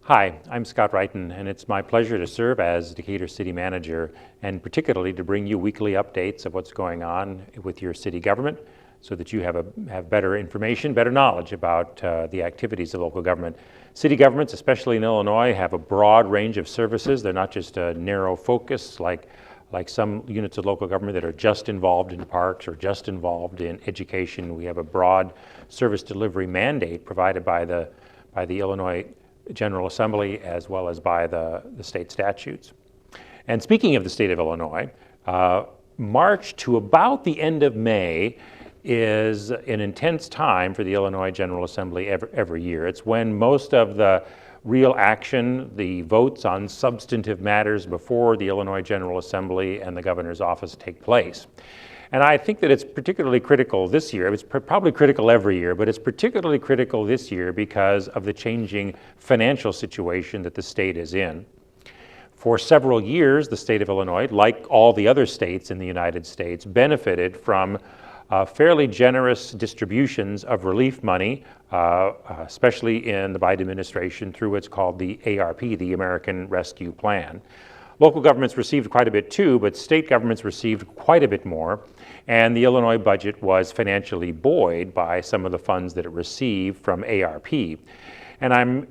Hi, I'm Scott Wrighton, and it's my pleasure to serve as Decatur City Manager, and particularly to bring you weekly updates of what's going on with your city government so that you have better information, better knowledge about the activities of local government. City governments, especially in Illinois, have a broad range of services. They're not just a narrow focus like some units of local government that are just involved in parks or just involved in education. We have a broad service delivery mandate provided by the Illinois General Assembly as well as by the state statutes. And speaking of the state of Illinois, March to about the end of May is an intense time for the Illinois General Assembly every year. It's when most of the real action, the votes on substantive matters before the Illinois General Assembly and the governor's office take place. And I think that it's particularly critical this year. It's probably critical every year, but it's particularly critical this year because of the changing financial situation that the state is in. For several years, the state of Illinois, like all the other states in the United States, benefited from fairly generous distributions of relief money, especially in the Biden administration through what's called the ARP, the American Rescue Plan. Local governments received quite a bit too, but state governments received quite a bit more, and the Illinois budget was financially buoyed by some of the funds that it received from ARP. And I'm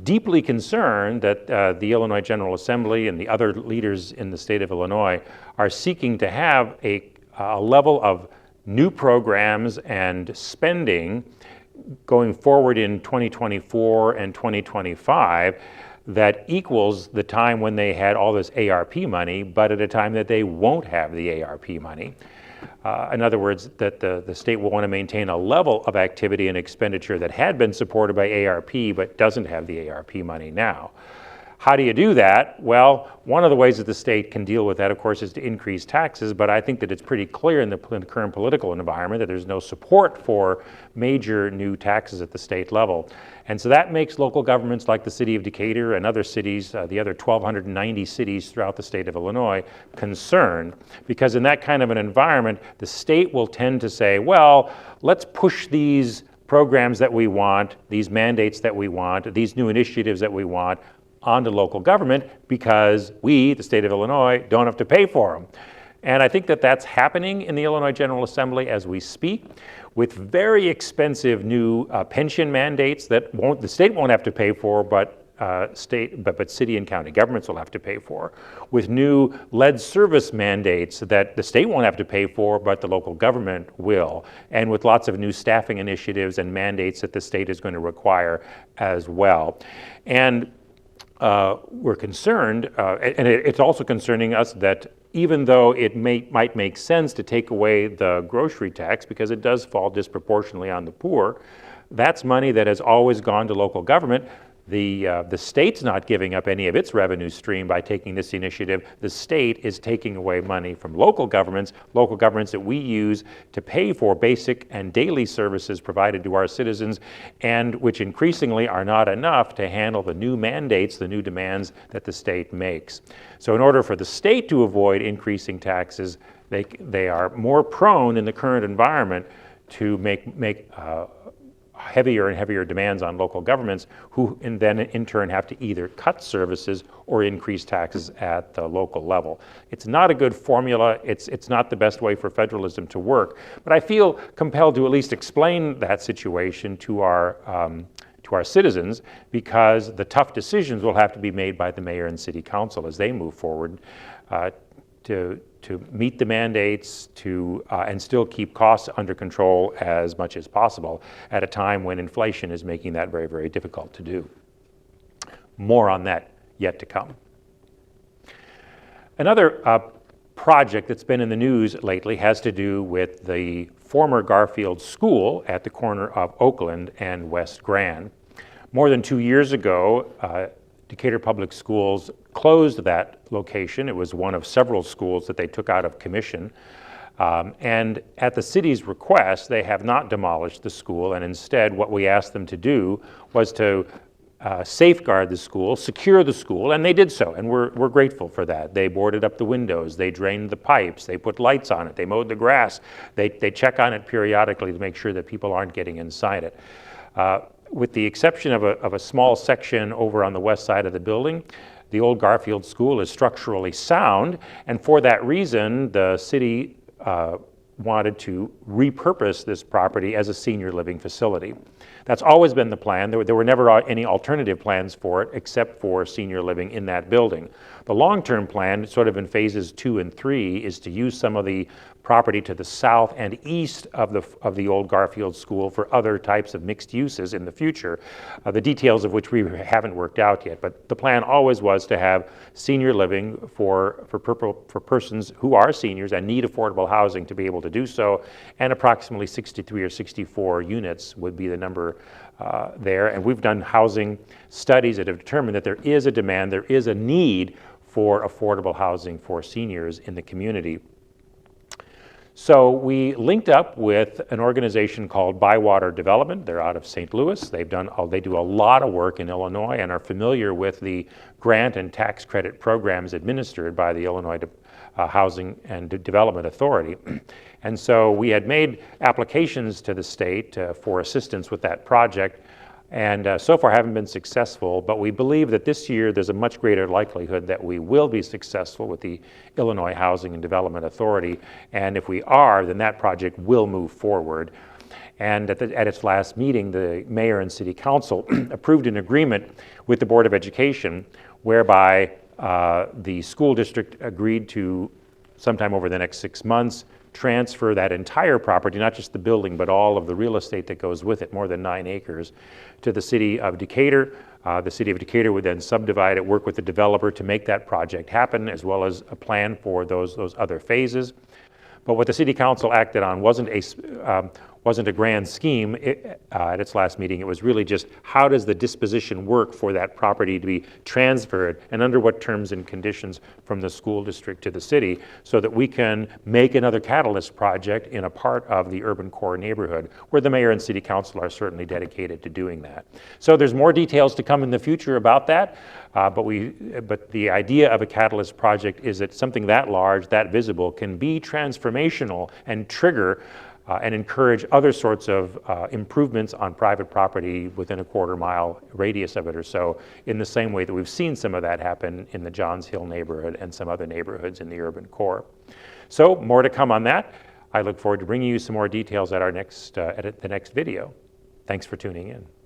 deeply concerned that the Illinois General Assembly and the other leaders in the state of Illinois are seeking to have a level of new programs and spending going forward in 2024 and 2025 that equals the time when they had all this ARP money, but at a time that they won't have the ARP money. In other words, that the state will want to maintain a level of activity and expenditure that had been supported by ARP but doesn't have the ARP money now. How do you do that? Well, one of the ways that the state can deal with that, of course, is to increase taxes, but I think that it's pretty clear in the current political environment that there's no support for major new taxes at the state level. And so that makes local governments like the city of Decatur and other cities, the other 1,290 cities throughout the state of Illinois, concerned, because in that kind of an environment, the state will tend to say, well, let's push these programs that we want, these mandates that we want, these new initiatives that we want, onto local government because we, the state of Illinois, don't have to pay for them. And I think that that's happening in the Illinois General Assembly as we speak, with very expensive new pension mandates that the state won't have to pay for, but city and county governments will have to pay for, with new lead service mandates that the state won't have to pay for, but the local government will, and with lots of new staffing initiatives and mandates that the state is going to require as well. And we're concerned, and it's also concerning us that even though it might make sense to take away the grocery tax because it does fall disproportionately on the poor, that's money that has always gone to local government. The state's not giving up any of its revenue stream by taking this initiative. The state is taking away money from local governments that we use to pay for basic and daily services provided to our citizens, and which increasingly are not enough to handle the new mandates, the new demands that the state makes. So in order for the state to avoid increasing taxes, they are more prone in the current environment to make heavier and heavier demands on local governments, who then in turn have to either cut services or increase taxes at the local level. It's not a good formula. It's not the best way for federalism to work. But I feel compelled to at least explain that situation to our citizens, because the tough decisions will have to be made by the mayor and city council as they move forward to meet the mandates and still keep costs under control as much as possible at a time when inflation is making that very, very difficult to do. More on that yet to come. Another project that's been in the news lately has to do with the former Garfield School at the corner of Oakland and West Grand. More than 2 years ago, Decatur Public Schools closed that location. It was one of several schools that they took out of commission. And at the city's request, they have not demolished the school, and instead what we asked them to do was to safeguard the school, secure the school, and they did so, and we're grateful for that. They boarded up the windows, they drained the pipes, they put lights on it, they mowed the grass, they check on it periodically to make sure that people aren't getting inside it. with the exception of a small section over on the west side of the building, the old Garfield School is structurally sound, and for that reason, the city wanted to repurpose this property as a senior living facility. That's always been the plan. There were never any alternative plans for it except for senior living in that building. The long-term plan, sort of in phases 2 and 3, is to use some of the property to the south and east of the old Garfield School for other types of mixed uses in the future, the details of which we haven't worked out yet. But the plan always was to have senior living for persons who are seniors and need affordable housing to be able to do so, and approximately 63 or 64 units would be the number there. And we've done housing studies that have determined that there is a demand, there is a need for affordable housing for seniors in the community. So we linked up with an organization called Bywater Development. They're out of St. Louis. They do a lot of work in Illinois and are familiar with the grant and tax credit programs administered by the Illinois Housing and Development Authority. And so we had made applications to the state for assistance with that project, and so far haven't been successful, but we believe that this year there's a much greater likelihood that we will be successful with the Illinois Housing and Development Authority, and if we are, then that project will move forward. And at its last meeting, the mayor and city council approved an agreement with the Board of Education whereby the school district agreed to, sometime over the next 6 months, transfer that entire property, not just the building, but all of the real estate that goes with it, more than 9 acres, to the city of Decatur. The city of Decatur would then subdivide it, work with the developer to make that project happen, as well as a plan for those other phases. But what the city council acted on wasn't a grand scheme at its last meeting. It was really just how does the disposition work for that property to be transferred, and under what terms and conditions from the school district to the city, so that we can make another catalyst project in a part of the urban core neighborhood where the mayor and city council are certainly dedicated to doing that. So there's more details to come in the future about that, but the idea of a catalyst project is that something that large, that visible, can be transformational and trigger and encourage other sorts of improvements on private property within a quarter-mile radius of it or so, in the same way that we've seen some of that happen in the Johns Hill neighborhood and some other neighborhoods in the urban core. So more to come on that. I look forward to bringing you some more details at the next video. Thanks for tuning in.